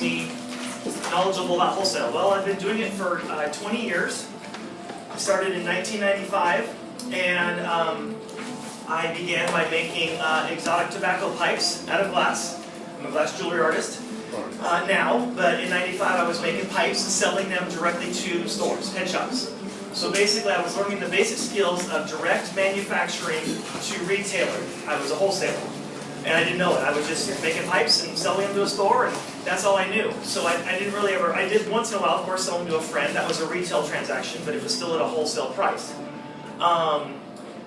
Me knowledgeable about wholesale? Well, I've been doing it for 20 years. I started in 1995, and I began by making exotic tobacco pipes out of glass. I'm a glass jewelry artist now, but in 95 I was making pipes and selling them directly to stores, head shops. So basically I was learning the basic skills of direct manufacturing to retailer. I was a wholesaler. And I didn't know it. I was just making pipes and selling them to a store, and that's all I knew. So I didn't really ever, I did once in a while, of course, sell them to a friend. That was a retail transaction, but it was still at a wholesale price.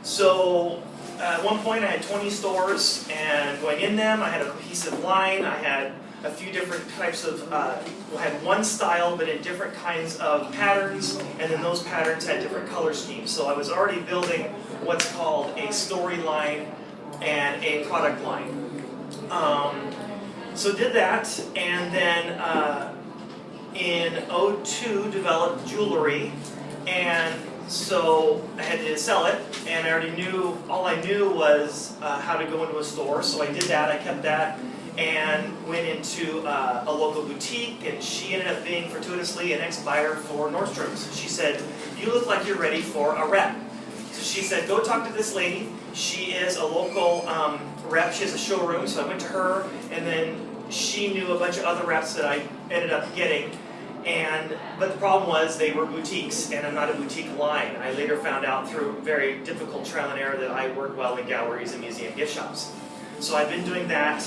So at one point I had 20 stores, and going in them, I had a cohesive line. I had a few different types of, I had one style, but in different kinds of patterns, and then those patterns had different color schemes. So I was already building what's called a storyline and a product line. So did that, and then in '02 developed jewelry, and so I had to sell it, and I already knew, all I knew was how to go into a store, so I did that, I kept that, and went into a local boutique, and she ended up being fortuitously an ex-buyer for Nordstrom's. She said, "You look like you're ready for a rep." So she said, "Go talk to this lady. She is a local rep. She has a showroom." So I went to her, and then she knew a bunch of other reps that I ended up getting. But the problem was they were boutiques, and I'm not a boutique line. I later found out through very difficult trial and error that I work well in galleries and museum gift shops. So I've been doing that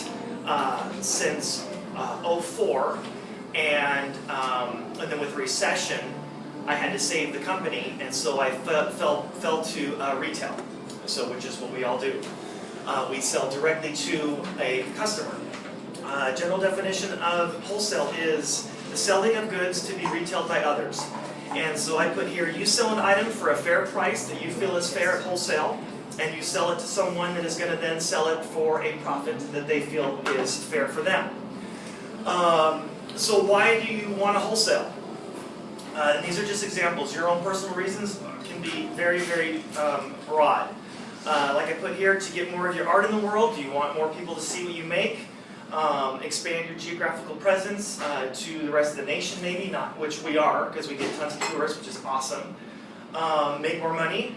since '04, and then with recession, I had to save the company, and so I fell to retail, so which is what we all do. We sell directly to a customer. General definition of wholesale is the selling of goods to be retailed by others. And so I put here, you sell an item for a fair price that you feel is fair at wholesale, and you sell it to someone that is going to then sell it for a profit that they feel is fair for them. So why do you want to wholesale? And these are just examples. Your own personal reasons can be very, very broad. Like I put here, to get more of your art in the world. Do you want more people to see what you make? Expand your geographical presence to the rest of the nation, maybe, not which we are, because we get tons of tourists, which is awesome. Make more money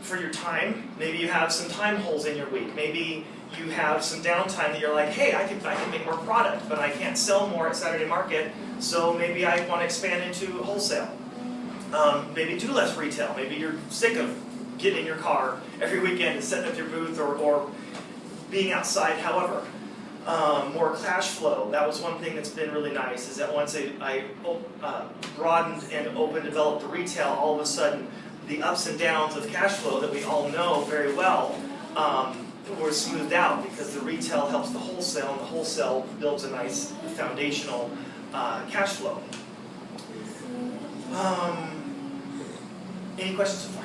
for your time. Maybe you have some time holes in your week. Maybe you have some downtime that you're like, hey, I can make more product, but I can't sell more at Saturday Market, so maybe I want to expand into wholesale. Maybe do less retail. Maybe you're sick of getting in your car every weekend and setting up your booth or being outside, however. More cash flow. That was one thing that's been really nice, is that once I broadened and developed the retail, all of a sudden the ups and downs of cash flow that we all know very well were smoothed out, because the retail helps the wholesale, and the wholesale builds a nice foundational cash flow. Any questions so far?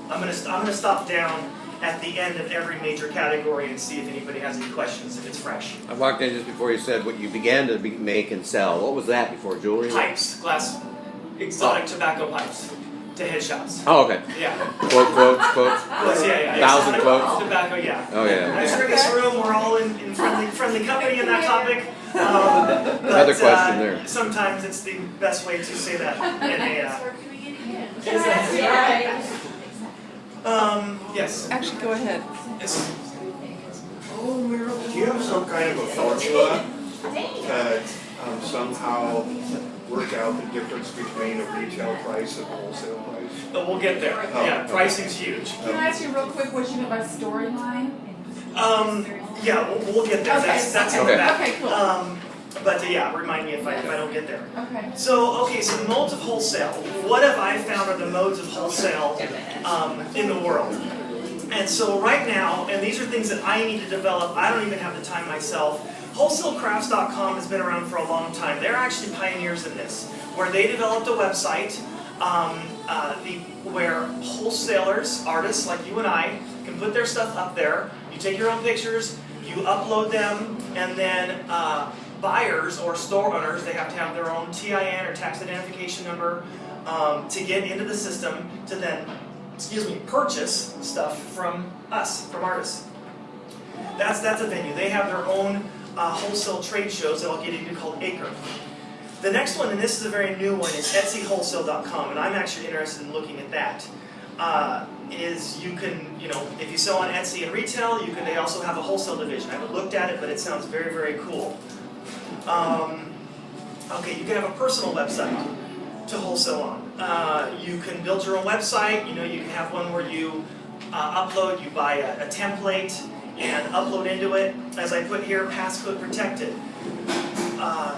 I'm gonna stop down at the end of every major category and see if anybody has any questions, if it's fresh. I walked in just before you said what you began to make and sell. What was that before? Jewelry? Pipes, glass, exotic tobacco pipes to head shops. Oh, okay. Yeah. Quotes. Quotes, yeah. 1,000 quotes. Tobacco, yeah. Oh, yeah. I'm sure in this room we're all in friendly company in that topic. Another question there. Sometimes it's the best way to say that in a... Yes. Actually, go ahead. Yes. Do you have some kind of a formula that somehow work out the difference between a retail price and a wholesale price? But we'll get there. Oh, Yeah, okay. pricing's huge. Can I ask you real quick what you meant by storyline? Yeah, we'll get there. Okay. That's in the back. Okay, cool. But yeah, remind me if I don't get there. Okay. So modes of wholesale. What have I found are the modes of wholesale in the world? And so right now, and these are things that I need to develop, I don't even have the time myself. WholesaleCrafts.com has been around for a long time. They're actually pioneers in this, where they developed a website where wholesalers, artists like you and I, can put their stuff up there. You take your own pictures, you upload them, and then buyers or store owners, they have to have their own TIN or tax identification number to get into the system to then, purchase stuff from us, from artists. That's a venue. They have their own wholesale trade shows that I'll get into called Acre. The next one, and this is a very new one, is etsyWholesale.com, and I'm actually interested in looking at that. Is you can, if you sell on Etsy and retail, they also have a wholesale division. I haven't looked at it, but it sounds very, very cool. Okay, you can have a personal website to wholesale on. You can build your own website. You can have one where you upload, you buy a template and upload into it. As I put here, passcode protected.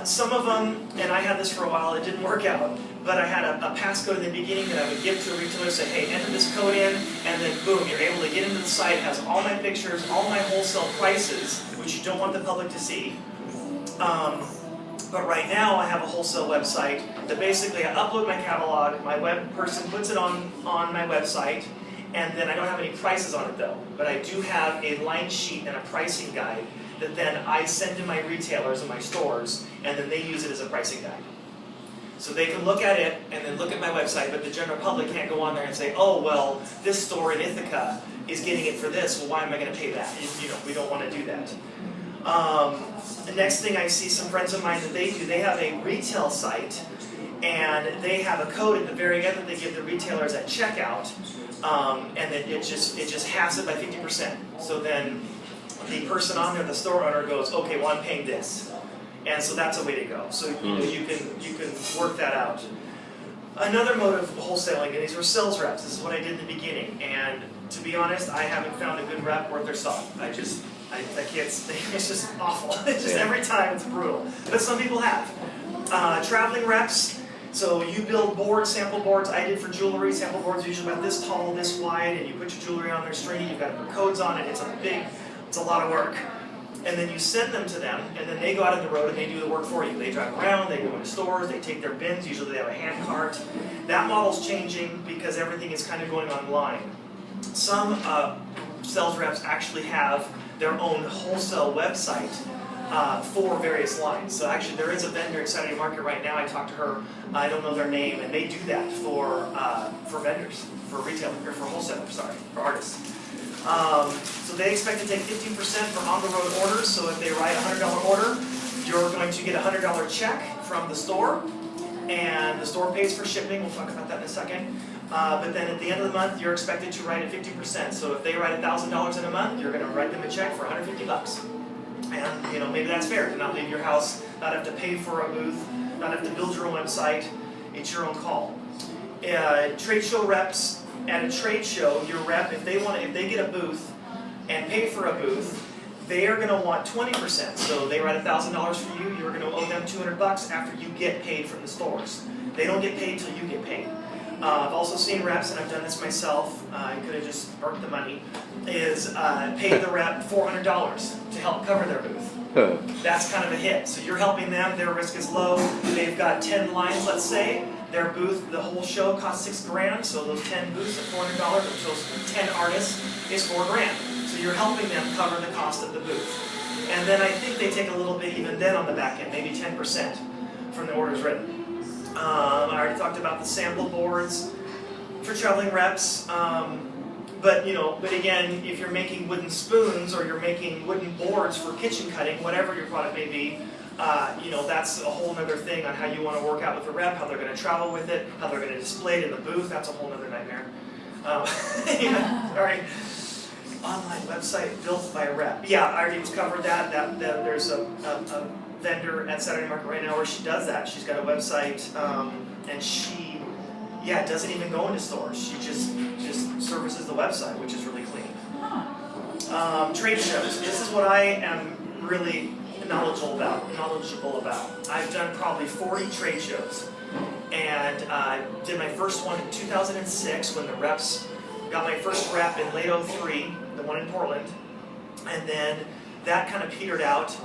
Some of them, and I had this for a while, it didn't work out, but I had a passcode in the beginning that I would give to a retailer, say, hey, enter this code in, and then boom, you're able to get into the site. It has all my pictures, all my wholesale prices, which you don't want the public to see. But right now I have a wholesale website that basically I upload my catalog, my web person puts it on my website, and then I don't have any prices on it though. But I do have a line sheet and a pricing guide that then I send to my retailers and my stores, and then they use it as a pricing guide. So they can look at it and then look at my website, but the general public can't go on there and say, oh, well, this store in Ithaca is getting it for this, well, why am I going to pay that? We don't want to do that. The next thing I see some friends of mine that they do, they have a retail site, and they have a code at the very end that they give the retailers at checkout, and then it just halves it by 50%. So then the person on there, the store owner, goes, okay, well, I'm paying this. And so that's a way to go. So you can work that out. Another mode of wholesaling, and these were sales reps. This is what I did in the beginning. And to be honest, I haven't found a good rep worth their salt. I can't, it's just awful. It's just every time it's brutal. But some people have. Traveling reps, so you build boards, sample boards. I did for jewelry, sample boards usually about this tall, this wide, and you put your jewelry on there stringy, you've got to put codes on it. It's a lot of work. And then you send them to them, and then they go out on the road and they do the work for you. They drive around, they go into stores, they take their bins, usually they have a hand cart. That model's changing because everything is kind of going online. Some sales reps actually have their own wholesale website for various lines. So actually there is a vendor in Saturday Market right now, I talked to her, I don't know their name, and they do that for vendors, for retailers, or for wholesalers, sorry, for artists. So they expect to take 15% for on-the-road orders. So if they write a $100 order, you're going to get a $100 check from the store, and the store pays for shipping. We'll talk about that in a second. But then at the end of the month, you're expected to write a 50%. So if they write $1,000 in a month, you're going to write them a check for $150. And maybe that's fair to not leave your house, not have to pay for a booth, not have to build your own website. It's your own call. Trade show reps. At a trade show, your rep, if they get a booth and pay for a booth, they are going to want 20%. So they write $1,000 for you, you're going to owe them $200 after you get paid from the stores. They don't get paid till you get paid. I've also seen reps, and I've done this myself, I could have just burnt the money, is pay the rep $400 to help cover their booth. That's kind of a hit. So you're helping them, their risk is low, they've got 10 lines, let's say. Their booth, the whole show costs $6,000, so those 10 booths at $400, which those 10 artists is $4,000. So you're helping them cover the cost of the booth. And then I think they take a little bit even then on the back end, maybe 10% from the orders written. I already talked about the sample boards for traveling reps. But again, if you're making wooden spoons or you're making wooden boards for kitchen cutting, whatever your product may be, that's a whole other thing on how you want to work out with the rep, how they're going to travel with it, how they're going to display it in the booth. That's a whole other nightmare. All right. Online website built by a rep. Yeah, I already covered that. There's a vendor at Saturday Market right now where she does that. She's got a website, and she, doesn't even go into stores. She just services the website, which is really clean. Trade shows. This is what I am really knowledgeable about. I've done probably 40 trade shows, and I did my first one in 2006 when the reps got my first rep in late '03, the one in Portland, and then that kind of petered out.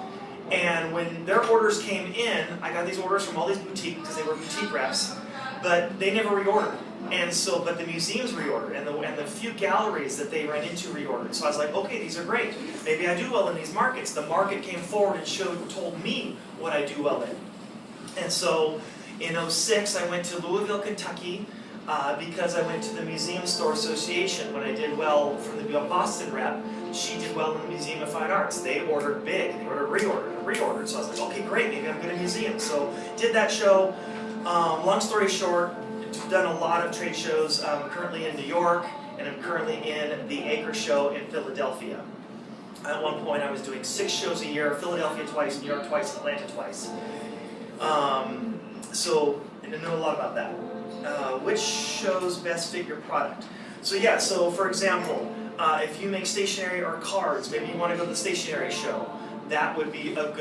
And when their orders came in, I got these orders from all these boutiques because they were boutique reps, but they never reordered. And so, but the museums reordered, and the few galleries that they ran into reordered. So I was like, okay, these are great. Maybe I do well in these markets. The market came forward and told me what I do well in. And so, in '06, I went to Louisville, Kentucky, because I went to the Museum Store Association. When I did well from the Boston rep, she did well in the Museum of Fine Arts. They ordered big, they ordered reordered. So I was like, okay, great, maybe I'm good at museums. So did that show. Long story short, done a lot of trade shows. I'm currently in New York, and I'm currently in the Acre Show in Philadelphia. At one point, I was doing 6 shows a year: Philadelphia twice, New York twice, Atlanta twice. So I know a lot about that. Which shows best fit your product? So yeah, so for example, if you make stationery or cards, maybe you want to go to the stationery show. That would be a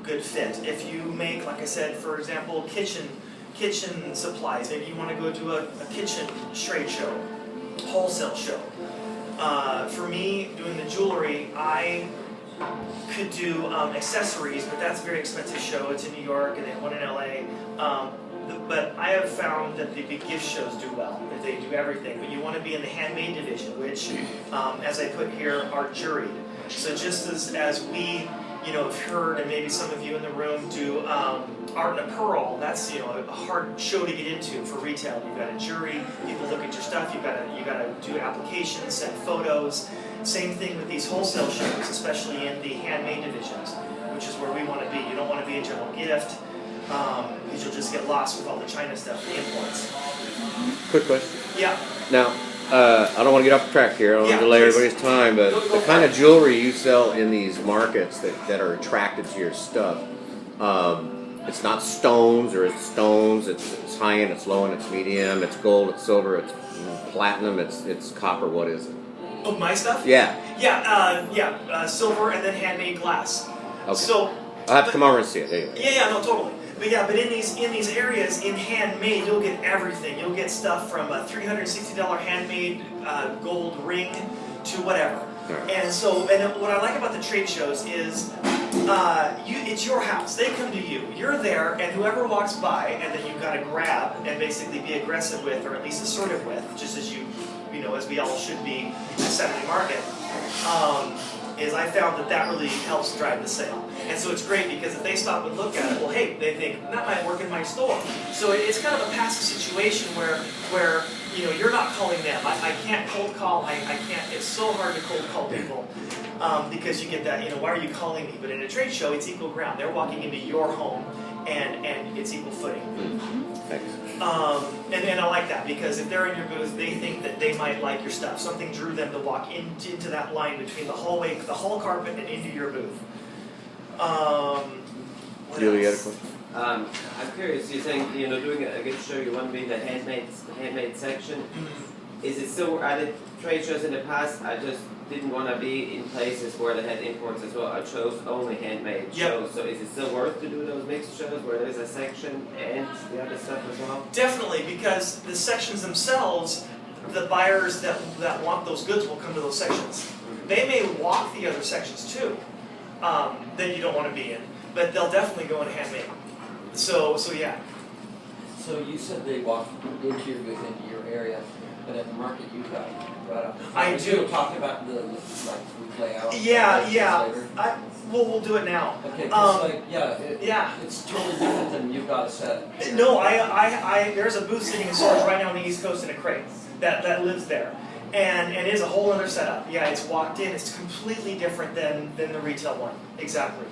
good fit. If you make, like I said, for example, kitchen supplies, maybe you want to go to a kitchen trade show, wholesale show. For me, doing the jewelry, I could do accessories, but that's a very expensive show. It's in New York, and they have one in LA. But I have found that the big gift shows do well, that they do everything. But you want to be in the handmade division, which, as I put here, are juried. So just as we, have heard, and maybe some of you in the room do art and a pearl, that's a hard show to get into for retail. You've got a jury, people look at your stuff, you got to do applications, send photos. Same thing with these wholesale shows, especially in the handmade divisions, which is where we want to be. You don't want to be a general gift, because you'll just get lost with all the China stuff, the imports. Quick question. Yeah. Now, I don't want to get off track here. I don't want to delay everybody's time, but the kind of jewelry you sell in these markets that are attracted to your stuff, it's not stones, or it's stones. It's high end, it's low end, it's medium, it's gold, it's silver, it's platinum, it's copper. What is it? Oh, my stuff? Yeah. Yeah, silver and then handmade glass. Okay. So I'll have to come over and see it. Anyway. Yeah, no, totally. But in these areas, in handmade, you'll get everything. You'll get stuff from a $360 handmade gold ring to whatever. Right. And what I like about the trade shows is it's your house. They come to you. You're there, and whoever walks by, and then you've got to grab and basically be aggressive with, or at least assertive with, just as as we all should be in the Saturday market. Is I found that really helps drive the sale. And so it's great because if they stop and look at it, well, hey, they think, that might work in my store. So it's kind of a passive situation where you're not calling them. I can't cold call. I can't. It's so hard to cold call people because you get that, why are you calling me? But in a trade show, it's equal ground. They're walking into your home and it's equal footing. Thanks. And I like that because if they're in your booth, they think that they might like your stuff. Something drew them to walk into that line between the hallway, the hall carpet, and into your booth. Julie, you had a question? I'm curious. You're saying doing a gift show. You want to be in the handmade section. Is it still? I did trade shows in the past. I just didn't want to be in places where they had imports as well. I chose only handmade shows. So is it still worth to do those mixed shows where there's a section and the other stuff as well? Definitely, because the sections themselves, the buyers that want those goods will come to those sections. They may walk the other sections too, that you don't want to be in, but they'll definitely go in handmade. So yeah. So you said they walk into your booth, into your area, but at the market you got right up. I do. Talk about the layout. Yeah. We'll do it now. Okay. It's totally different than you've got a set. No, there's a booth sitting in storage right now on the East Coast in a crate that lives there, and it is a whole other setup. Yeah, it's walked in. It's completely different than the retail one. Exactly.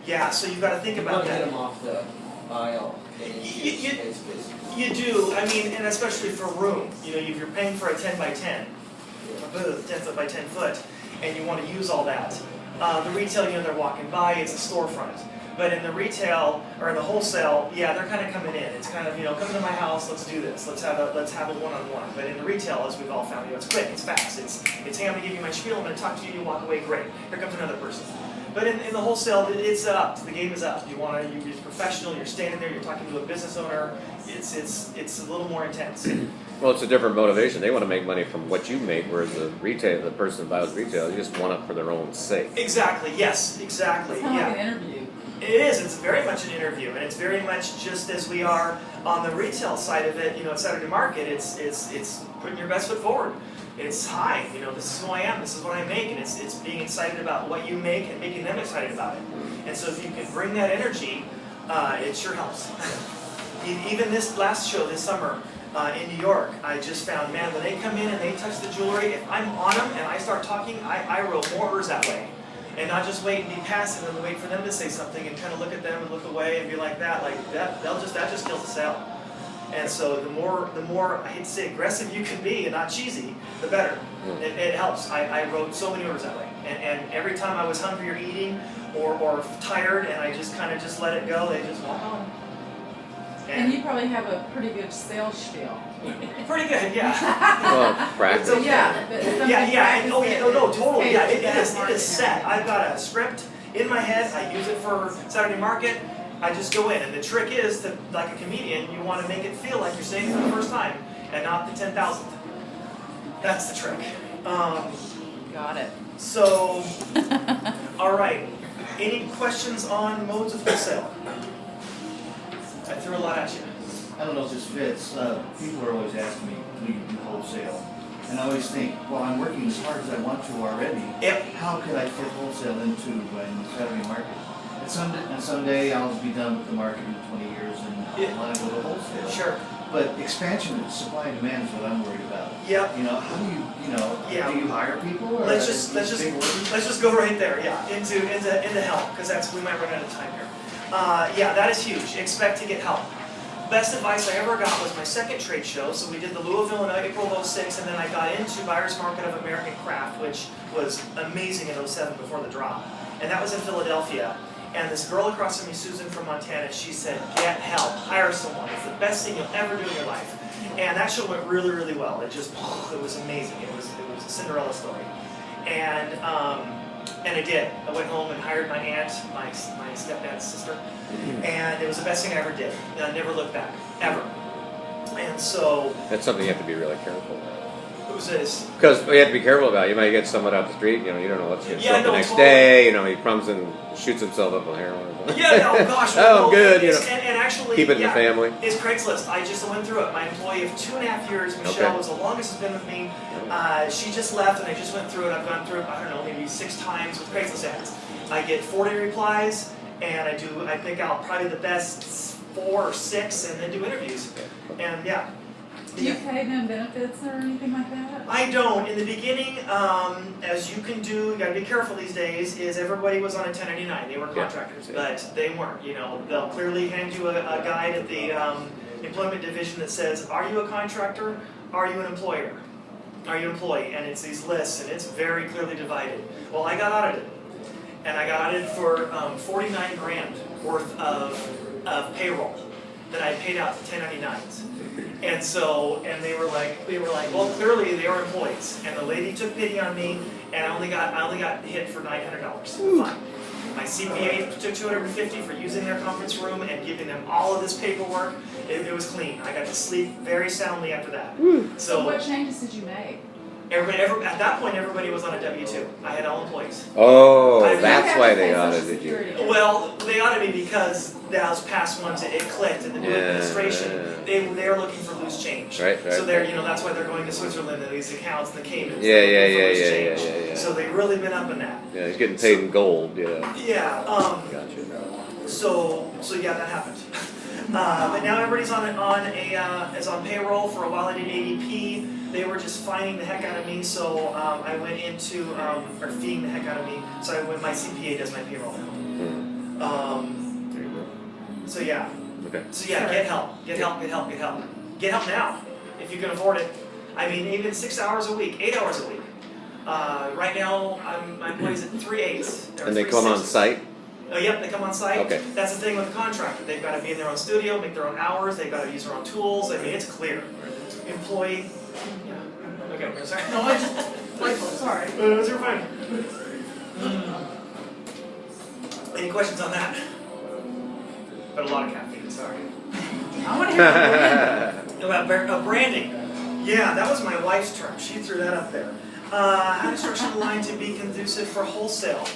Yeah, so you've got to think about that. Get them off the aisle. You do. I mean, and especially for room. You're paying for a 10 by 10, a booth, 10 foot by 10 foot, and you want to use all that. The retail, they're walking by. It's a storefront. But in the retail or in the wholesale, yeah, they're kind of coming in. It's kind of come to my house. Let's do this. Let's have a one-on-one. But in the retail, as we've all found, it's quick. It's fast. It's hey, I'm gonna give you my spiel. I'm gonna talk to you. You walk away. Great. Here comes another person. But in the wholesale, it's up. The game is up. You're professional. You're standing there. You're talking to a business owner. It's a little more intense. Well, it's a different motivation. They want to make money from what you make, whereas the person who buys retail, they just want it for their own sake. Exactly. Yes. Exactly. It's kind of like an interview. It is. It's very much an interview, and it's very much just as we are on the retail side of it. At Saturday Market, it's putting your best foot forward. It's hi. This is who I am. This is what I make, and it's being excited about what you make and making them excited about it. And so if you can bring that energy, it sure helps. Even this last show this summer, in New York. I just found, man, when they come in and they touch the jewelry, if I'm on them and I start talking, I wrote more orders that way. And not just wait and be passive and wait for them to say something and kind of look at them and look away and be like that. Like that just kills the sale. And so the more I hate to say aggressive you can be and not cheesy, the better. It helps. I wrote so many orders that way. And every time I was hungry or eating or tired and I just kind of just let it go, they just walk on. And you probably have a pretty good sales spiel. Pretty good, yeah. Well, practice. So yeah, but something Yeah. Oh, yeah. No, totally. Yeah, it market. is set. I've got a script in my head. I use it for Saturday Market. I just go in, and the trick is to, like a comedian, you want to make it feel like you're saying it for the first time, and not the 10,000th. That's the trick. Got it. So, all right. Any questions on modes of wholesale? I threw a lot at you. I don't know if this fits. People are always asking me, do you do wholesale? And I always think, well, I'm working as hard as I want to already. Yep. How could I fit wholesale into my Saturday market? And someday I'll be done with the market in 20 years and I'll want to go to wholesale. Sure. But expansion of supply and demand is what I'm worried about. Yep. You know, how do Yeah. do you hire people? Or Let's is just it big orders? let's just go right there. Yeah, into help, because we might run out of time here. Yeah, that is huge. Expect to get help. Best advice I ever got was my second trade show. So we did the Louisville in April of 06, and then I got into Buyer's Market of American Craft, which was amazing in 07 before the drop. And that was in Philadelphia. And this girl across from me, Susan from Montana, she said, get help, hire someone. It's the best thing you'll ever do in your life. And that show went really, really well. It was amazing. It was a Cinderella story. And I did. I went home and hired my aunt, my stepdad's sister, and it was the best thing I ever did. And I never looked back, ever. And so That's something you have to be really careful about. it was this. Because you have to be careful about. You might get someone out the street. You don't know what's going to Yeah, show up no, the next totally. day. He comes and shoots himself up on heroin. Yeah, oh gosh. Oh, good, And actually, keep it in yeah, the family. It's Craigslist. I just went through it. My employee of 2.5 years, Michelle, Okay. was the longest has been with me. She just left, and I just went through it. I've gone through it, I don't know, maybe 6 times with Craigslist ads. I get 40 replies, and I pick out probably the best 4 or 6, and then do interviews. And yeah. Do you pay them benefits or anything like that? I don't. In the beginning, as you can do, you gotta be careful these days, is everybody was on a 1099. They were contractors, but they weren't. They'll clearly hand you a guide at the employment division that says, are you a contractor? Are you an employer? Are you an employee? And it's these lists, and it's very clearly divided. Well, I got audited. And I got audited for 49 grand worth of payroll that I paid out to 1099s. And they were like, well, clearly they are employees. And the lady took pity on me, and I only got hit for $900. Fine. My CPA took $250 for using their conference room and giving them all of this paperwork. It was clean. I got to sleep very soundly after that. So what changes did you make? At that point, everybody was on a W-2. I had all employees. Oh, I- that's why they Social audited you. Security. Well, they audited me because those past ones it clicked, and the new Yeah, administration they're looking for loose change. Right. So they're that's why they're going to Switzerland and these accounts and the Caymans. Yeah, They're looking for loose yeah, change. yeah. So they've really been up in that. Yeah, he's getting paid in gold. Yeah. Gotcha. So yeah, that happened. But now everybody's is on payroll. For a while I did ADP. They were just fining the heck out of me, so I went into or feeing the heck out of me. So my CPA does my payroll now. There you go. So yeah. Okay. So yeah, get help. Get help now, if you can afford it. I mean, even 6 hours a week, 8 hours a week. Right now, my employees at 3 8s. And they come on site? Oh, yep, they come on site. Okay. That's the thing with a contractor. They've got to be in their own studio, make their own hours, they've got to use their own tools. I mean, it's clear. Employee. Yeah. Okay, sorry. No, I just, sorry. Those are fine. Any questions on that? But a lot of caffeine, sorry. I want to hear the brand. About branding. Yeah, that was my wife's term. She threw that up there. How to structure the line to be conducive for wholesale.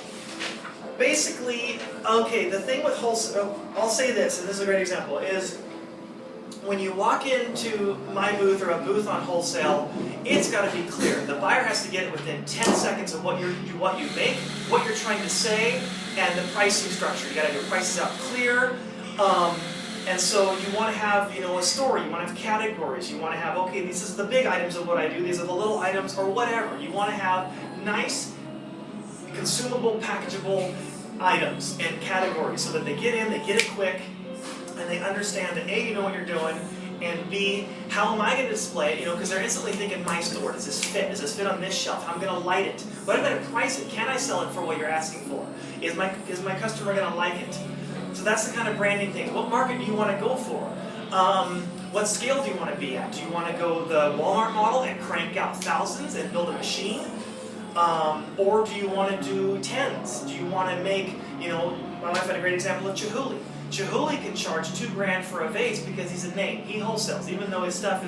Basically, okay, the thing with wholesale, I'll say this, and this is a great example, is when you walk into my booth or a booth on wholesale, it's got to be clear. The buyer has to get it within 10 seconds of what you make, what you're trying to say, and the pricing structure. You got to have your prices out clear. And so you want to have, a store, you want to have categories, you want to have, okay, these is the big items of what I do, these are the little items, or whatever. You want to have nice, consumable, packageable items and categories so that they get in, they get it quick, and they understand that A, you know what you're doing, and B, how am I going to display it, because they're instantly thinking, my store, does this fit? Does this fit on this shelf? How am I going to light it? What am I going to price it? Can I sell it for what you're asking for? Is my customer going to like it? So that's the kind of branding thing. What market do you want to go for? What scale do you want to be at? Do you want to go the Walmart model and crank out thousands and build a machine? Or do you want to do tens? Do you want to make, my wife had a great example of Chihuly. Chihuly can charge $2,000 for a vase because he's a name. He wholesales, even though his stuff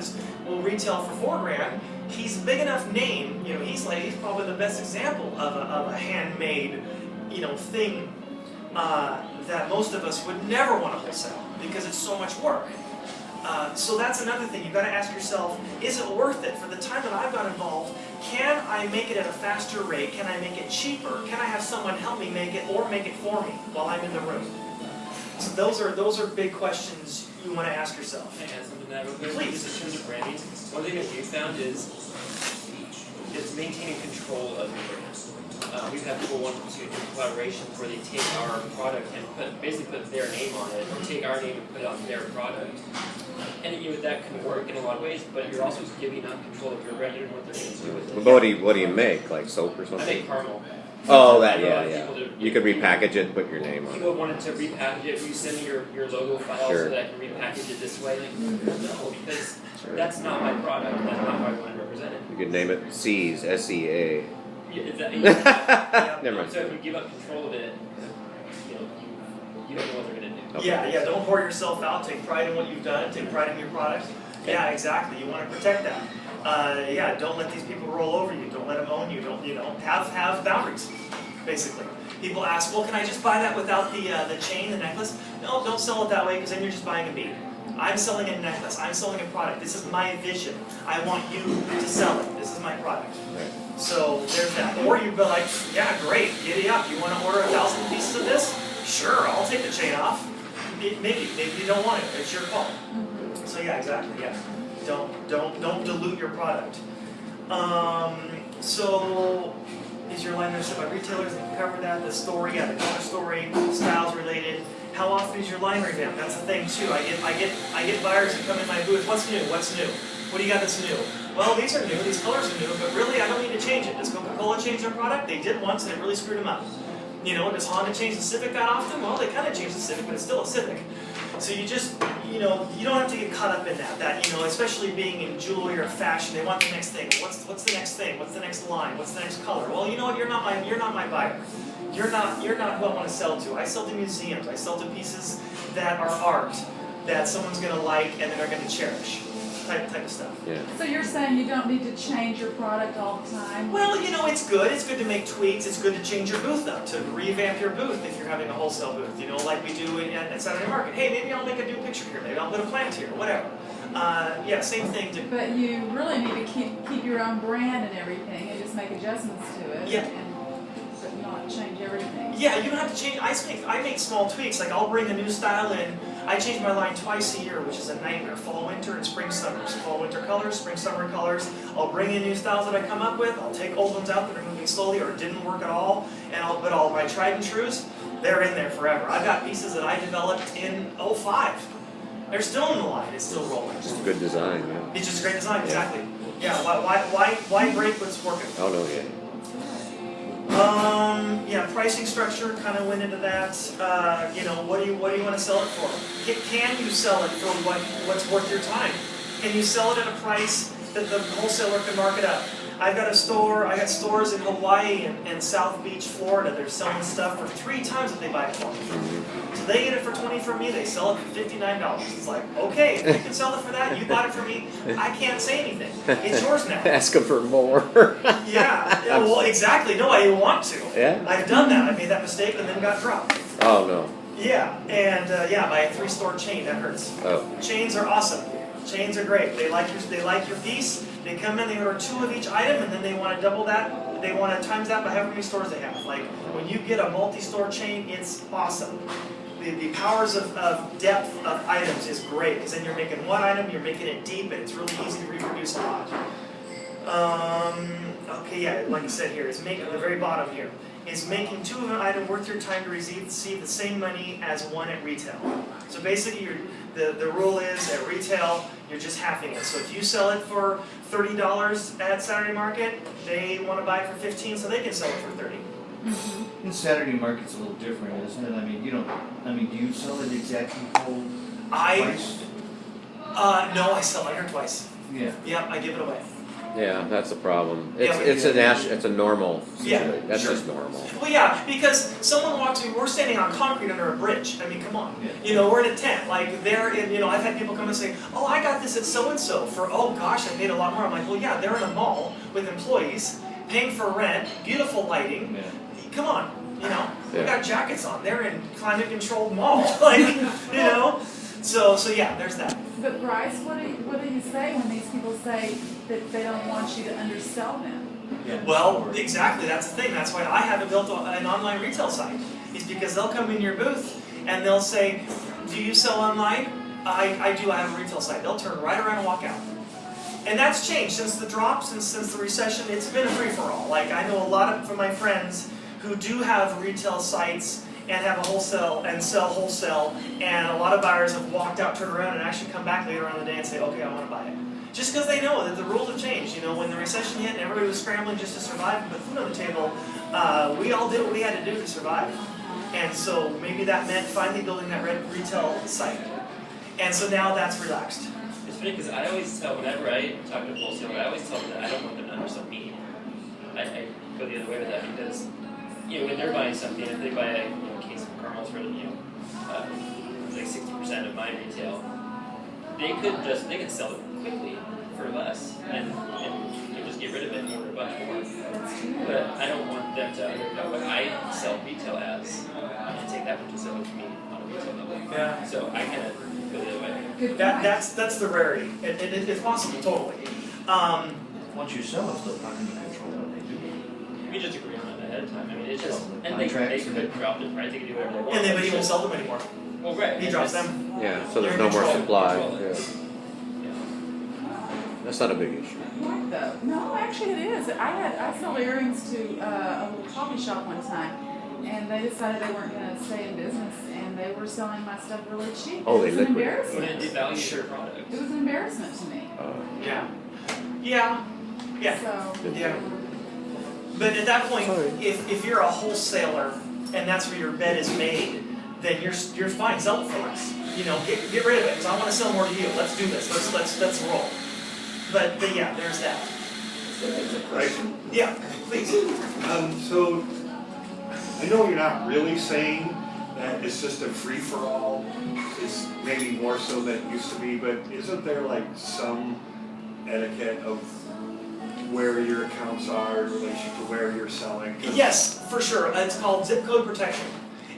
will retail for $4,000. He's a big enough name. He's probably the best example of a handmade, thing that most of us would never want to wholesale because it's so much work. So that's another thing. You've got to ask yourself, is it worth it? For the time that I've got involved, can I make it at a faster rate? Can I make it cheaper? Can I have someone help me make it or make it for me while I'm in the room? So those are big questions you want to ask yourself. Can I add something to that real quick? Please. In terms of branding, one thing that we found is maintaining control of the brand. We've had people want to do collaborations where they take our product and basically put their name on it, or take our name and put it on their product. And that can work in a lot of ways, but you're also giving up control of your brand. You don't know what they're going to do with it. But what do you make? Like soap or I something? make caramel. Oh, I know a lot of people that- You could repackage it and put your name on People it. wanted to repackage it. Will you send me your logo file Sure. so that I can repackage it this way? Like, no, because Sure. that's not my product. That's not how I want to represent it. You could name it C's, S-E-A. Yeah, Never mind. So if you give up control of it, you don't know what they're going to do. Okay. Yeah, don't whore yourself out. Take pride in what you've done. Take pride in your product. Yeah, exactly. You want to protect that. Don't let these people roll over you. Don't let them own you. Don't have boundaries. Basically, people ask, well, can I just buy that without the chain, the necklace? No, don't sell it that way because then you're just buying a bead. I'm selling a necklace. I'm selling a product. This is my vision. I want you to sell it. This is my product. Right. So there's that. Or you'd be like, yeah, great, giddy up. You want to order 1,000 pieces of this? Sure, I'll take the chain off. Maybe you don't want it. It's your call. So yeah, exactly. Yeah, don't dilute your product. So is your line membership by retailers? They can cover that. The story, the color story, styles related. How often is your line revamped? That's the thing too. I get buyers who come in my booth. What's new? What's new? What do you got that's new? Well, these are new. These colors are new. But really, I don't need to change it. Does Coca-Cola change their product? They did once, and it really screwed them up. Does Honda change the Civic that often? Well, they kind of changed the Civic, but it's still a Civic. So you just, you don't have to get caught up in that, especially being in jewelry or fashion, they want the next thing. What's the next thing? What's the next line? What's the next color? Well, you know what? You're not my buyer. You're not who I want to sell to. I sell to museums. I sell to pieces that are art that someone's going to like and that are going to cherish. Type of stuff. Yeah. So you're saying you don't need to change your product all the time? Well, it's good. It's good to make tweaks. It's good to change your booth up, to revamp your booth if you're having a wholesale booth, like we do at Saturday Market. Hey, maybe I'll make a new picture here. Maybe I'll put a plant here, whatever. Same thing. But you really need to keep your own brand and everything and just make adjustments to it. Yeah. But not change everything. Yeah, you don't have to change. I make small tweaks. Like I'll bring a new style in. I change my line twice a year, which is a nightmare. Fall, winter, and spring, summer. So fall, winter colors, spring, summer colors. I'll bring in new styles that I come up with. I'll take old ones out that are moving slowly or didn't work at all, and but all my tried and trues, they're in there forever. I've got pieces that I developed in '05. They're still in the line. It's still rolling. Just a good design, yeah. It's just a great design, exactly. Yeah. Why break what's working? Oh no, yeah. Pricing structure kind of went into that. What do you want to sell it for? Can you sell it for what's worth your time? Can you sell it at a price that the wholesaler can mark it up? I got stores in Hawaii and South Beach, Florida. They're selling stuff for 3 times what they buy it for. So they get it for $20 from me. They sell it for $59. It's like, okay, if you can sell it for that, you bought it for me. I can't say anything. It's yours now. Ask them for more. Yeah, well, exactly. No, I want to. Yeah? I've done that. I made that mistake and then got dropped. Oh no. Yeah, and by a 3-store chain, that hurts. Oh. Chains are awesome. Chains are great. They like your piece. They come in, they order 2 of each item, and then they want to double that. They want to times that by however many stores they have. Like when you get a multi-store chain, it's awesome. the powers of depth of items is great, because then you're making one item, you're making it deep, and it's really easy to reproduce a lot. Okay, yeah, like I said here, is making, the very bottom here, is making two of an item worth your time to receive the same money as one at retail. So basically, the rule is, at retail, you're just halving it. So if you sell it for $30 at Saturday Market, they want to buy it for $15, so they can sell it for $30. In Saturday Market's a little different, isn't it? I mean, do you sell it exactly full price? No, I sell it here twice. Yeah. Yep, I give it away. Yeah, that's the problem. Yeah, It's a normal Yeah, situation. That's sure. just normal. Well, yeah, because someone walks in, we're standing on concrete under a bridge. I mean, come on. Yeah. We're in a tent. Like, they're in, I've had people come and say, oh, I got this at so-and-so for, oh gosh, I paid a lot more. I'm like, well, yeah, they're in a mall with employees, paying for rent, beautiful lighting. Yeah. Come on, we Yeah. got jackets on. They're in climate-controlled mall. So yeah, there's that. But Bryce, what do you say when these people say that they don't want you to undersell them? Yeah. Well, exactly, that's the thing. That's why I haven't built an online retail site. Is because they'll come in your booth and they'll say, do you sell online? I do, I have a retail site. They'll turn right around and walk out. And that's changed since the drop, since the recession. It's been a free-for-all. Like, I know a lot of my friends who do have retail sites and have a wholesale and sell wholesale, and a lot of buyers have walked out, turned around, and actually come back later on in the day and say, okay, I want to buy it. Just because they know that the rules have changed. When the recession hit and everybody was scrambling just to survive and put food on the table, we all did what we had to do to survive. And so maybe that meant finally building that retail site. And so now that's relaxed. It's funny because I always tell, whenever I talk to a wholesaler, I always tell them that I don't want them to undersell me. I go the other way with that because, when they're buying something, if they buy a case of caramels for, like 60% of my retail, they could sell it quickly for less and just get rid of it and order a bunch more. But I don't want them to undercut what I sell retail as and take that much and sell it to me on a retail level. Yeah. So I kind of go the other way. Good That's the rarity. It's possible, totally. Once you sell it, though, how can you control what they do? We just agree on it ahead of time. I mean, it's just, Well, the and they contracts could drop the price, they could do whatever they want. And then he won't sell them anymore. Well, right. He and drops that's- them. Yeah, so there's They're no in more control. supply. Control it. Yeah. That's not a big issue. What though? No, actually it is. I sold earrings to a little coffee shop one time, and they decided they weren't going to stay in business, and they were selling my stuff really cheap. Oh, It they was an liquidated. When it embarrassment. devalues your product. It was an embarrassment to me. Yeah. Yeah. Yeah. So. Yeah. But at that point, Sorry. if you're a wholesaler and that's where your bed is made, then you're fine. Sell it for us. Get rid of it because I want to sell more to you. Let's do this. Let's roll. But yeah, there's that. Right? Yeah, please. So, I know you're not really saying that it's just a free-for-all. It's maybe more so than it used to be, but isn't there like some etiquette of where your accounts are in relation to where you're selling? Yes, for sure. It's called zip code protection.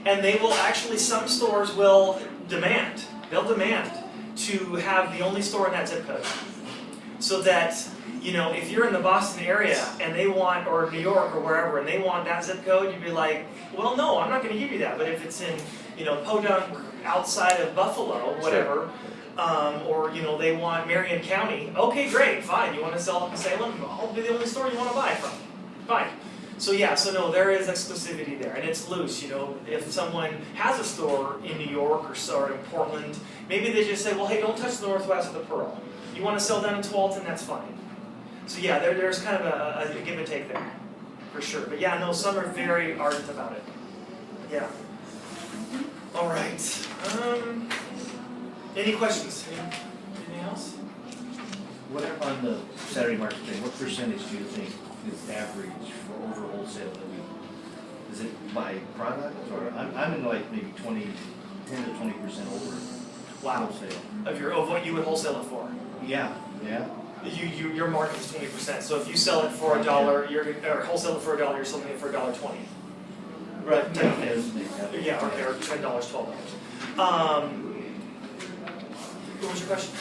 And they will actually, some stores will demand to have the only store in that zip code. So that, if you're in the Boston area and they want, or New York or wherever, and they want that zip code, you'd be like, well, no, I'm not going to give you that. But if it's in, Podunk outside of Buffalo, whatever, or, they want Marion County, okay, great, fine. You want to sell in Salem? I'll be the only store you want to buy from. Fine. So yeah, no, there is exclusivity there, and it's loose. If someone has a store in New York or in Portland, maybe they just say, well, hey, don't touch the Northwest of the Pearl. You want to sell down in Tualatin, that's fine. So yeah, there's kind of a give and take there, for sure. But yeah, no, some are very ardent about it. Yeah. All right. Any questions? Anything else? What on the Saturday Market thing? What percentage do you think is average for over wholesale that we? Is it by product or I'm in like maybe 10 to 20% over Wow. wholesale. Of what you would wholesale it for? Yeah. Your markup is 20%. So if you sell it for $1, or wholesale it for $1, you're selling it for $1.20. Right. Yeah, or $10, $12. What was your question?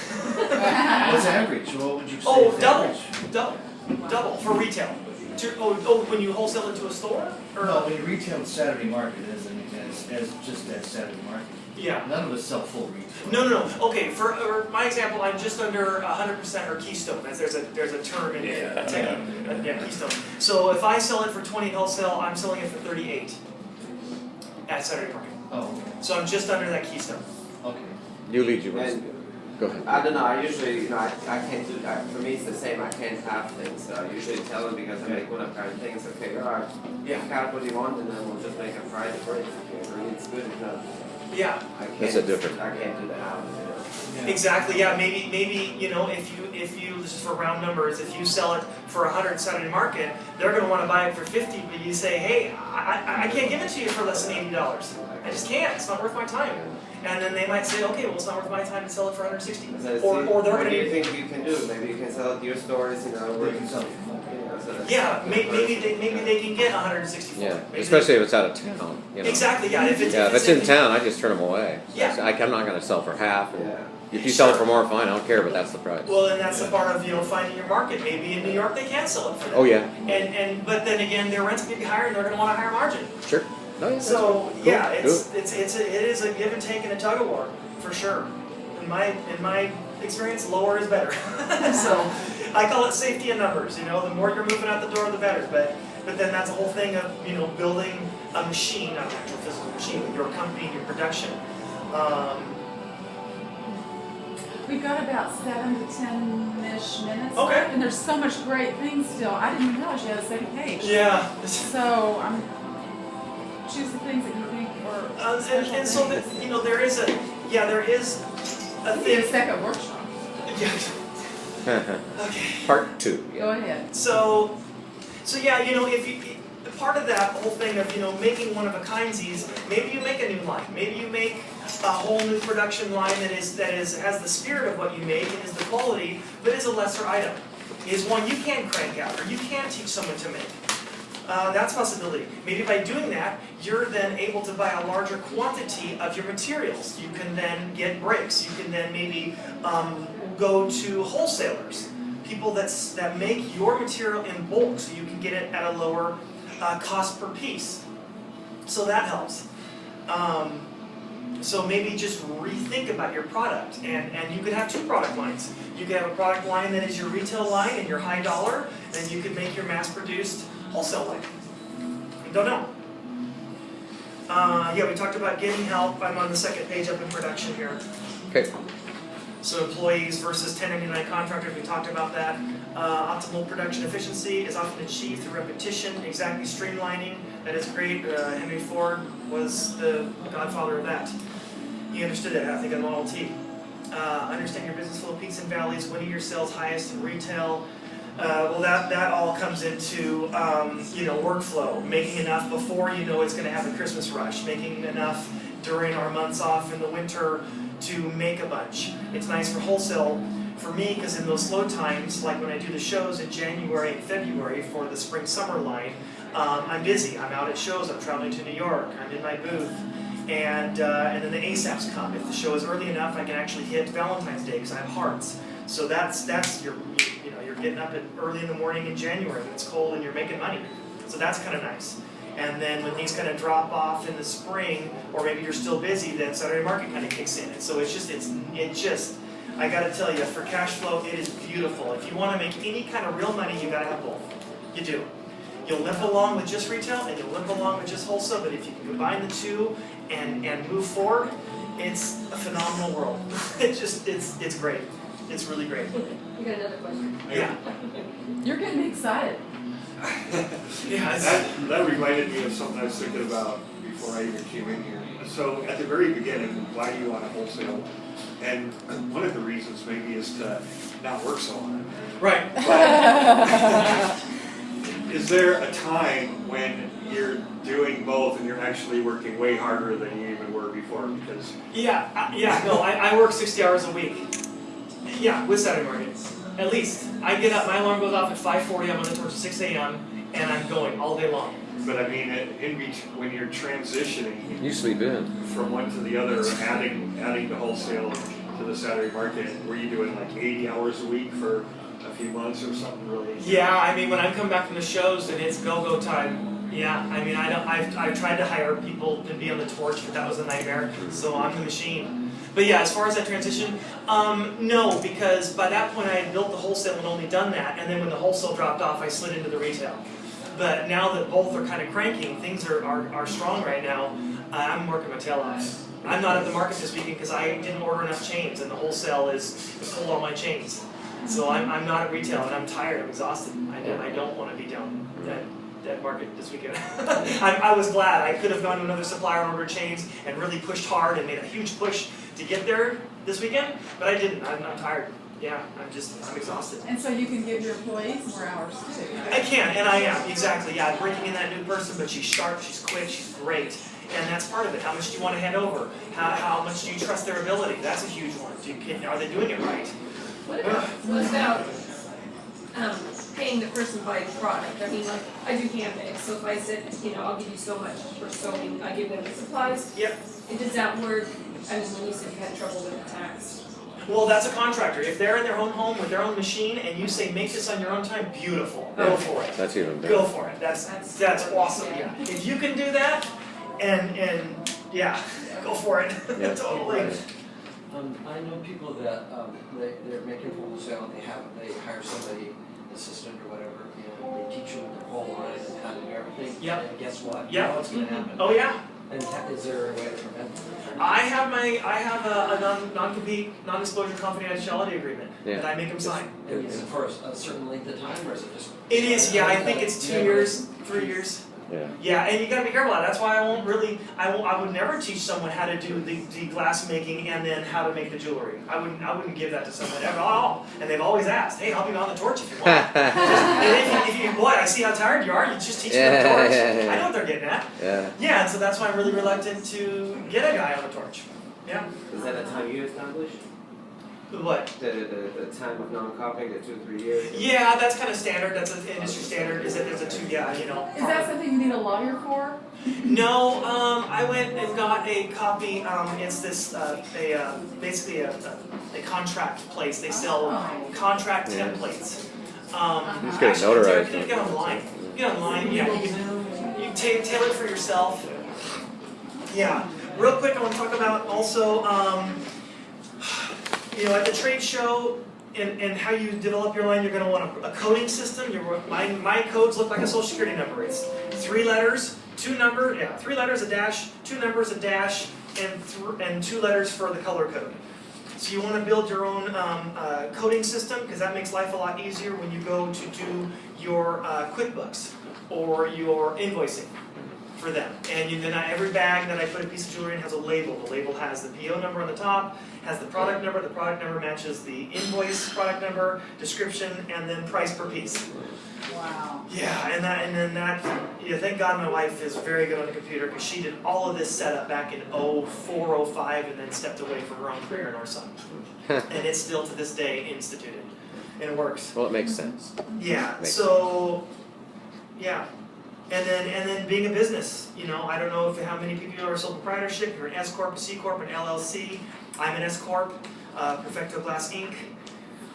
What's average? What would you say? Oh, is double, average? double for retail. When you wholesale it to a store? Or No, when you retail at Saturday Market, as an example, as just that Saturday market. Yeah. None of us sell full retail. No. Okay, for my example, I'm just under 100% or Keystone, as there's a term in tech, Keystone. So if I sell it for 20 wholesale, I'm selling it for 38 at Saturday market. Oh, okay. So I'm just under that Keystone. Okay. You lead, you And go ahead. I don't know, I usually, I can't do that. For me, it's the same, I can't have things. So I usually tell them because I make one of kind of things, okay, all right, count what you want, and then we'll just make a price for it. If it's good enough. Yeah. I can't, That's a different. I can't do that. Exactly. Yeah. Maybe if you just for round numbers, if you sell it for 100 Saturday market, they're going to want to buy it for 50. But you say, hey, I can't give it to you for less than $80. I just can't. It's not worth my time. And then they might say, okay, well, it's not worth my time to sell it for 160. Or they're going to. What do you think you can do? Maybe you can sell it to your stores, where They can sell it. Yeah, maybe they can get 164. Yeah, Maybe especially if it's out of town. Exactly. Yeah. If it's in town, I just turn them away. Yeah. I'm not going to sell for half. Yeah. If you sell it for more, fine. I don't care, but that's the price. Well, and that's the part of finding your market. Maybe in New York they can sell it for that. Oh yeah. But then again, their rent's gonna be higher, and they're gonna want a higher margin. Sure. No, yeah, So that's yeah, cool. it is a give and take and a tug of war for sure. In my experience, lower is better. So I call it safety in numbers. The more you're moving out the door, the better. But then that's a whole thing of building a machine, not an actual physical machine, your company, your production. We've got about 7 to 10-ish minutes Okay. left, and there's so much great things still. I didn't realize you had a second page. Yeah. So choose the things that you think are special And so things. there is a We need a thing. second workshop. Yeah. Okay. Part 2. Go ahead. So yeah, if you part of that whole thing of making one of a kindsies, maybe you make a new line, maybe you make a whole new production line that has the spirit of what you make and is the quality, but is a lesser item, is one you can crank out or you can teach someone to make. That's a possibility. Maybe by doing that, you're then able to buy a larger quantity of your materials. You can then get breaks. You can then maybe go to wholesalers, people that make your material in bulk, so you can get it at a lower cost per piece. So that helps. So maybe just rethink about your product, and you could have 2 product lines. You could have a product line that is your retail line and your high dollar, then you could make your mass-produced wholesale line. I don't know. Yeah, we talked about getting help. I'm on the second page up in production here. Okay. So employees versus 1099 contractors, we talked about that. Optimal production efficiency is often achieved through repetition, exactly streamlining. That is great. Henry Ford was the godfather of that. He understood it, I think, on Model T. Understand your business full of peaks and valleys, winning your sales highest in retail. Well, that all comes into workflow, making enough before it's going to have a Christmas rush, making enough during our months off in the winter to make a bunch. It's nice for wholesale for me because in those slow times, like when I do the shows in January and February for the spring-summer line, I'm busy. I'm out at shows. I'm traveling to New York. I'm in my booth. And then the ASAPs come. If the show is early enough, I can actually hit Valentine's Day because I have hearts. So that's you're getting up early in the morning in January when it's cold and you're making money. So that's kind of nice. And then when things kind of drop off in the spring, or maybe you're still busy, then Saturday market kind of kicks in. And so it just, I got to tell you, for cash flow, it is beautiful. If you want to make any kind of real money, you got to have both. You do. You'll limp along with just retail, and you'll limp along with just wholesale. But if you can combine the two and move forward, it's a phenomenal world. It's great. It's really great. You got another question? Yeah. You're getting me excited. Yeah. That reminded me of something I was thinking about before I even came in here. So at the very beginning, why do you want to wholesale? And one of the reasons maybe is to not work so hard. Right. But is there a time when you're doing both and you're actually working way harder than you even were before? Because I work 60 hours a week. Yeah, with Saturday markets. At least. I get up, my alarm goes off at 5:40, I'm on the torch at 6 a.m., and I'm going all day long. But I mean, when you're transitioning You sleep in. from one to the other, adding the wholesale to the Saturday market, were you doing like 80 hours a week for a few months or something really? Yeah, I mean, when I come back from the shows and it's go-go time, Yeah, I mean, I've tried to hire people to be on the torch, but that was a nightmare. So I'm the machine. But yeah, as far as that transition, no, because by that point I had built the wholesale and only done that, and then when the wholesale dropped off, I slid into the retail. But now that both are kind of cranking, things are strong right now. I'm working my tail off. I'm not at the market this weekend because I didn't order enough chains, and the wholesale is pull all my chains. So I'm not at retail, and I'm tired. I'm exhausted. I don't want to be down that market this weekend. I was glad. I could have gone to another supplier and ordered chains and really pushed hard and made a huge push to get there this weekend, but I didn't. I'm tired. Yeah, I'm exhausted. And so you can give your employees more hours too. I can, and I am, exactly. Yeah, I'm bringing in that new person, but she's sharp, she's quick, she's great. And that's part of it. How much do you want to hand over? How much do you trust their ability? That's a huge one. Are they doing it right? What about paying the person by the product? I mean, like, I do handbags, so if I said, I'll give you so much for sewing, I give them the supplies. Yep. Does that work? I mean, when you said you had trouble with the tax. Well, that's a contractor. If they're in their own home with their own machine and you say make this on your own time, beautiful. Go for it. That's even better. Go for it. That's awesome. Yeah. If you can do that, and yeah, go for it. Yeah. Totally. I know people that they're making wholesale and they hire somebody, assistant or whatever, and they teach them the whole line and how to do everything. Yep. And guess what? Yep. You know what's going to happen. Oh yeah. And is there a way to prevent that? I have a non-compete, non-disclosure confidentiality agreement that I make them sign. Is it for a certain length of time, or is it just? It is, yeah. I think it's 2 years, 3 years. Yeah. Yeah, and you gotta be careful. That's why I would never teach someone how to do the glass making and then how to make the jewelry. I wouldn't give that to someone ever. Oh, and they've always asked, hey, I'll be on the torch if you want. And if you, boy, I see how tired you are. You just teach them the torch. I know what they're getting at. Yeah. Yeah, and so that's why I'm really reluctant to get a guy on the torch. Yeah. Is that a time you established? What? The time of non-copying, the 2 to 3 years? Yeah, that's kind of standard. That's an industry standard. Is that there's a two? Yeah, Is that something you need a lawyer for? No, I went and got a copy. It's this basically a contract place. They sell contract templates. Just get it notarized. You can get online. Get online. Yeah, you tailor it for yourself. Yeah. Real quick, I want to talk about also. At the trade show and how you develop your line, you're going to want a coding system. My codes look like a social security number. It's 3 letters, 2 numbers, 3 letters, a dash, 2 numbers, a dash, and 2 letters for the color code. So you want to build your own coding system because that makes life a lot easier when you go to do your QuickBooks or your invoicing for them. And then every bag that I put a piece of jewelry in has a label. The label has the PO number on the top, has the product number matches the invoice product number, description, and then price per piece. Wow. Yeah, thank God my wife is very good on the computer because she did all of this setup back in 04, 05 and then stepped away from her own career in our son. And it's still to this day instituted. And it works. Well, it makes sense. Yeah, yeah. And then being a business, I don't know how many people you are sole proprietorship. You're an S corp, a C corp, an LLC. I'm an S corp, Perfecto Glass Inc.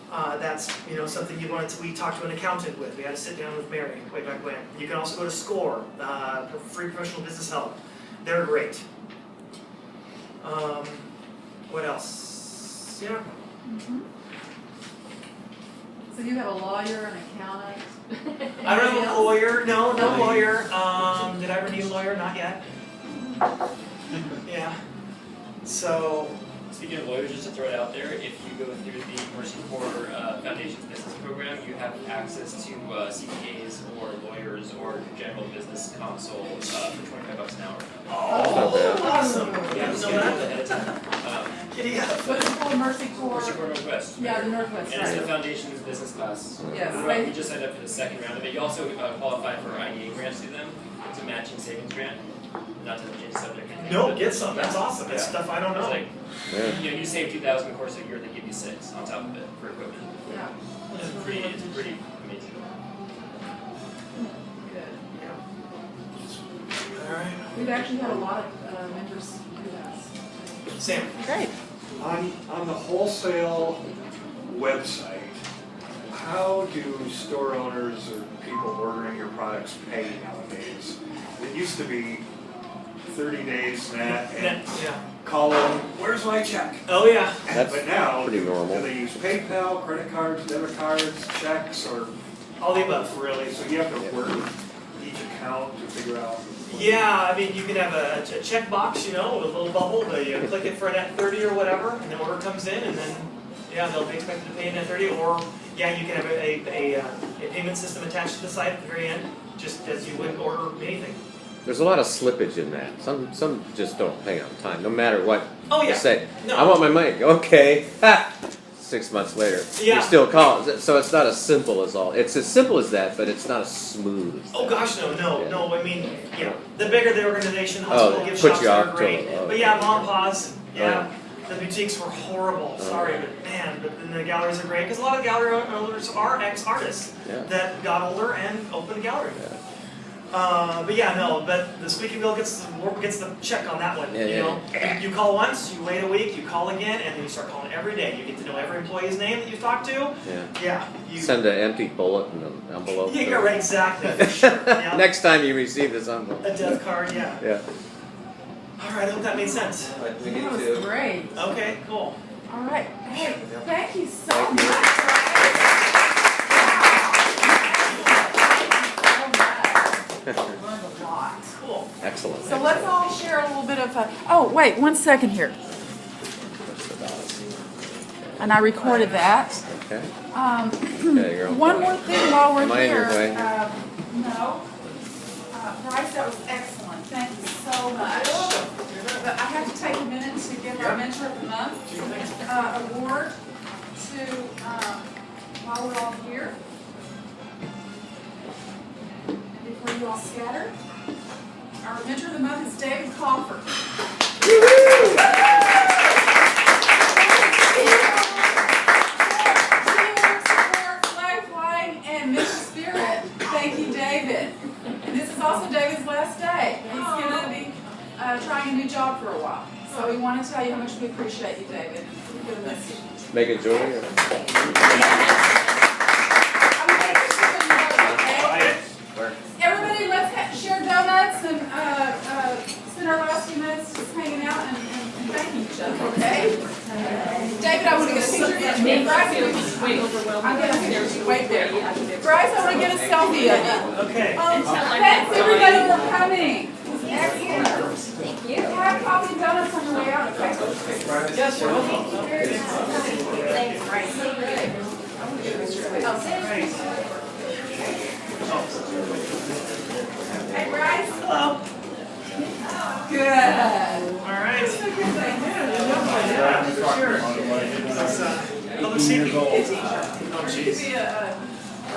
That's something we talked to an accountant with. We had to sit down with Mary way back when. You can also go to SCORE, free professional business help. They're great. What else? Yeah. Mm-hmm. So you have a lawyer, an accountant. I don't have a lawyer. No lawyer. Did I ever need a lawyer? Not yet. Yeah. So. Speaking of lawyers, just to throw it out there, if you go through the Mercy Corps Foundation's business program, you have access to CPAs or lawyers or general business counsel for $25 an hour. Oh, awesome! Yeah, So schedule that. ahead of time. Giddy up. What's it called, Mercy Corps? Mercy Corps Northwest. Yeah, the Northwest. And it's the Right. foundation's business class. Yes. We just signed up for the second round of it. You also qualify for IDA grants through them. It's a matching savings grant. Not to change the subject. No, get some. That's awesome. That's stuff I don't It's know. like, Yeah. you save $2,000 the course of a year, they give you 6 on top of it for equipment. Yeah. It's pretty amazing. Good. All right. We've actually had a lot of members do that. Sam. Great. On the wholesale website, how do store owners or people ordering your products pay nowadays? It used to be 30 days net and Yeah. call them, where's my check? Oh, yeah. That's But now, pretty normal. do they use PayPal, credit cards, debit cards, checks, or All the above. really? So you have to work each account to figure out. Yeah, I mean, you can have a check box, you know, with a little bubble, but you click it for a net 30 or whatever, and the order comes in, and then, yeah, they'll be expected to pay a net 30, or, yeah, you can have a payment system attached to the site at the very end, just as you would order anything. There's a lot of slippage in that. Some just don't pay on time, no matter what Oh, you yeah. say. No. I want my money. Okay. Ha! 6 months later, Yeah. you still call. So it's not as simple as all. It's as simple as that, but it's not as smooth as Oh that. gosh, no. Yeah. I mean, yeah, the bigger the organization, Oh, hospital they gift put shops you are off great. till- oh. But yeah, mom and pa's, yeah, Oh. the boutiques were horrible. Oh. Sorry, but man, but then the galleries are great because a lot of gallery owners are ex-artists Yeah. that got older and opened a gallery. Yeah. But yeah, no, but the squeaky wheel gets the check on that one. Yeah, you yeah, know, you call once, you wait a week, you call again, and then you start calling every day. You get to know every employee's name that you've talked to. Yeah. Yeah, you. Send an empty bullet in an envelope. Yeah, you're right, exactly. For sure. Yeah. Next time you receive this envelope. A death card, yeah. Yeah. All right, I hope that made sense. But we That need was to. great. Okay, cool. All right. Hey, thank you so Thank you. much. Learned a lot. Cool. Excellent. So let's all share a little bit of oh, wait, 1 second here. And I recorded that. Okay. Okay, girl. one more thing while we're Am I in here. your way? No. Bryce, that was excellent. Thank you so much. But I have to take a minute to give our Mentor of the Month award to, while we're all here. And before you all scatter, our Mentor of the Month is David Crawford. Thank you, David. And this is also David's last day. He's going to be trying a new job for a while. So we want to tell you how much we appreciate you, David. We're going to miss you. Make it jewelry. Or? Everybody, let's share donuts and spend our last few minutes just hanging out and thanking each other, okay? David, I want to get a picture of you. Bryce, I'm going to wait there. Bryce, I want to get a selfie of you. Okay. Thanks everybody for coming. Excellent. Thank you. Have coffee and donuts on the way out, okay? Yes, you're welcome. Thanks, Bryce. Hey, Bryce. Hello. Good. All right. Yeah, for sure. That's public safety. Oh, Could jeez. be a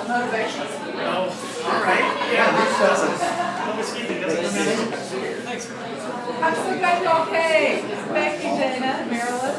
motivation. Oh, all right. Yeah, public safety doesn't come in. Thanks. I'm so glad you're okay. Thank you, Dana, Marilyn.